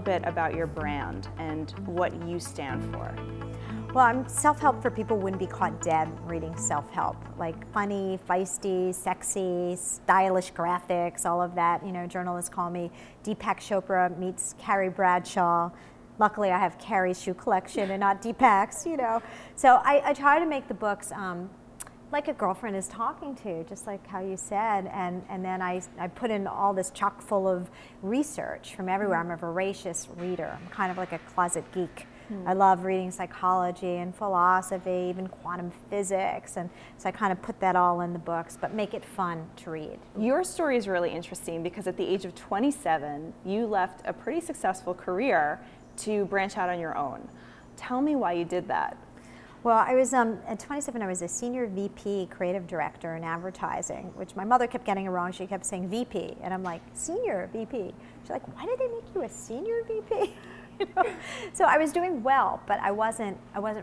bit about your brand and what you stand for. Well, I'm self-help for people who wouldn't be caught dead reading self-help. Like funny, feisty, sexy, stylish graphics, all of that. You know, journalists call me Deepak Chopra meets Carrie Bradshaw. Luckily, I have Carrie's shoe collection and not Deepak's, you know. So I try to make the books like a girlfriend is talking to, just like how you said, and then I put in all this chock full of research from everywhere. I'm a voracious reader. I'm kind of like a closet geek. I love reading psychology and philosophy, even quantum physics, and so I kind of put that all in the books, but make it fun to read. Your story is really interesting because at the age of 27, you left a pretty successful career to branch out on your own. Tell me why you did that. Well, I was, at 27, I was a senior VP creative director in advertising, which my mother kept getting it wrong. She kept saying VP, and I'm like, senior VP. She's like, why did they make you a senior VP? You know? So I was doing well, but I wasn't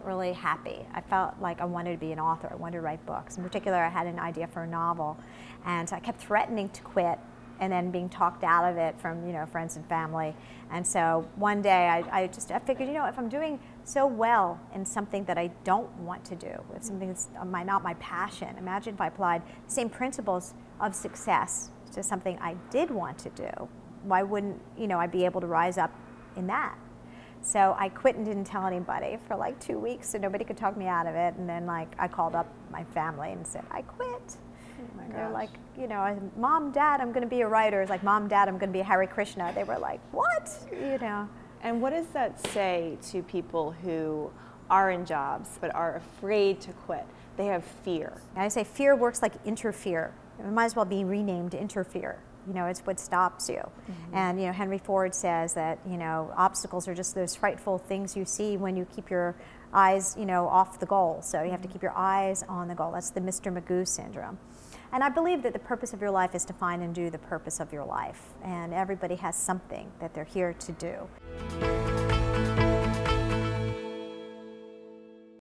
really happy. I felt like I wanted to be an author. I wanted to write books. In particular, I had an idea for a novel, and so I kept threatening to quit and then being talked out of it from, you know, friends and family. And so one day I figured, you know, if I'm doing so well in something that I don't want to do, if something that's not my passion, imagine if I applied the same principles of success to something I did want to do. Why wouldn't, you know, I be able to rise up in that? So I quit and didn't tell anybody for like 2 weeks, so nobody could talk me out of it. And then like I called up my family and said, I quit. Oh my gosh. They're like, you know, Mom, Dad, I'm going to be a writer. It's like, Mom, Dad, I'm going to be a Hare Krishna. They were like, what? You know. And what does that say to people who are in jobs but are afraid to quit? They have fear. And I say fear works like interfere. It might as well be renamed interfere. You know, it's what stops you. And, you know, Henry Ford says that, you know, obstacles are just those frightful things you see when you keep your eyes, you know, off the goal. So you have to keep your eyes on the goal. That's the Mr. Magoo syndrome. And I believe that the purpose of your life is to find and do the purpose of your life. And everybody has something that they're here to do.